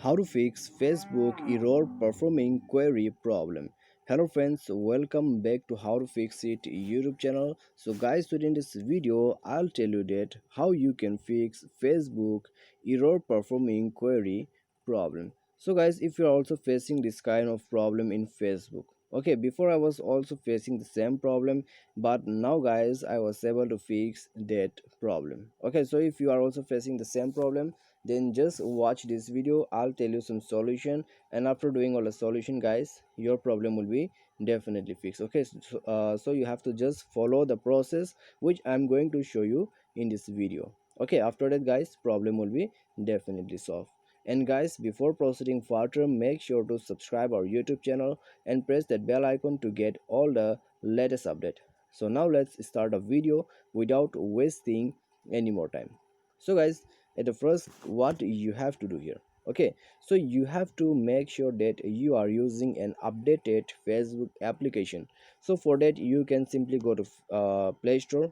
How to fix Facebook error performing query problem. Hello friends, welcome back to How to Fix It YouTube channel. So guys, today in this video I'll tell you that how you can fix Facebook error performing query problem. So guys, if you're also facing this kind of problem in Facebook, okay, before I was also facing the same problem, but now guys I was able to fix that problem. Okay, so if you are also facing the same problem, then just watch this video. I'll tell you some solution, and after doing all the solution guys, your problem will be definitely fixed. Okay, so you have to just follow the process which I'm going to show you in this video. Okay, after that guys, problem will be definitely solved. And guys, before proceeding further, make sure to subscribe our YouTube channel and press that bell icon to get all the latest update. So now let's start a video without wasting any more time. So guys, at the first, what you have to do here, okay, so you have to make sure that you are using an updated Facebook application. So for that you can simply go to Play Store,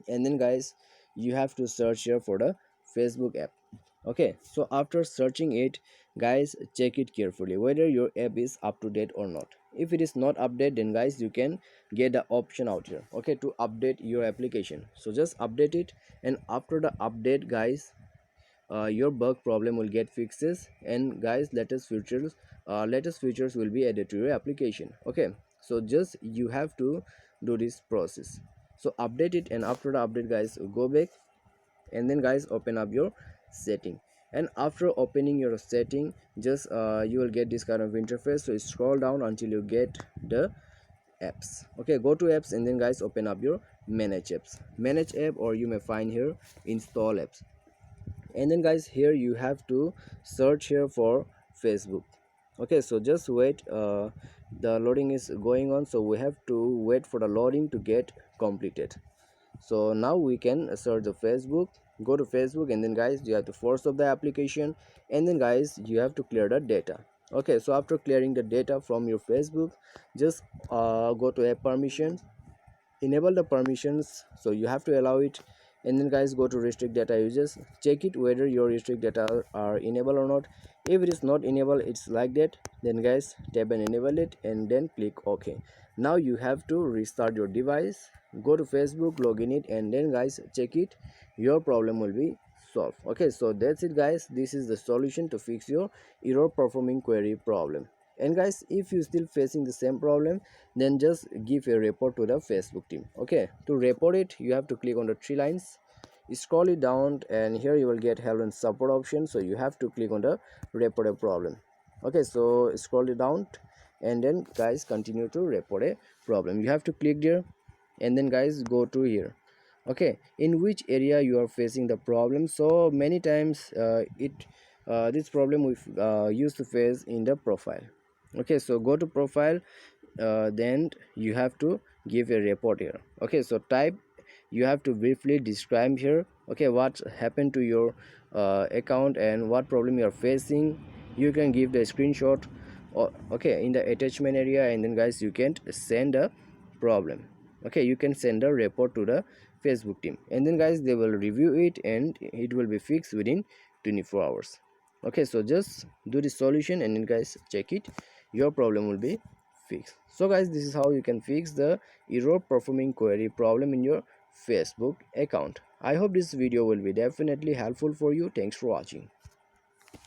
and then guys, you have to search here for the Facebook app. Okay, so after searching it guys, check it carefully whether your app is up to date or not. If it is not updated, then guys you can get the option out here, okay, to update your application. So just update it, and after the update guys, your bug problem will get fixes, and guys, latest features will be added to your application. Okay, so just you have to do this process. So update it, and after the update guys, go back, and then guys, open up your setting. And after opening your setting, just you will get this kind of interface. So scroll down until you get the apps. Okay, go to apps, and then guys, open up your manage app, or you may find here install apps. And then guys, here you have to search here for Facebook. Okay, so just wait, the loading is going on, so we have to wait for the loading to get completed. So now we can search the Facebook. Go to Facebook, and then guys, you have to force up the application, and then guys, you have to clear the data. Okay, so after clearing the data from your Facebook, just go to app permissions, enable the permissions, so you have to allow it. And then guys, go to restrict data uses, check it whether your restrict data are enabled or not. If it is not enabled, it's like that, then guys, tap and enable it, and then click OK. Now you have to restart your device, go to Facebook, log in it, and then guys, check it, your problem will be solved. Okay, so that's it guys, this is the solution to fix your error performing query problem. And guys, if you still facing the same problem, then just give a report to the Facebook team. Okay, to report it, you have to click on the three lines, scroll it down, and here you will get help and support option. So you have to click on the report a problem. Okay, so scroll it down, and then guys, continue to report a problem. You have to click there, and then guys, go to here. Okay, in which area you are facing the problem. So many times this problem we used to face in the profile. Okay, so go to profile, then you have to give a report here. Okay, so type, you have to briefly describe here, okay, what happened to your account and what problem you are facing. You can give the screenshot, or okay, in the attachment area, and then guys, you can send a problem. Okay, you can send a report to the Facebook team, and then guys, they will review it, and it will be fixed within 24 hours. Okay, so just do the solution, and then guys, check it, your problem will be fixed. So guys, this is how you can fix the error performing query problem in your Facebook account. I hope this video will be definitely helpful for you. Thanks for watching.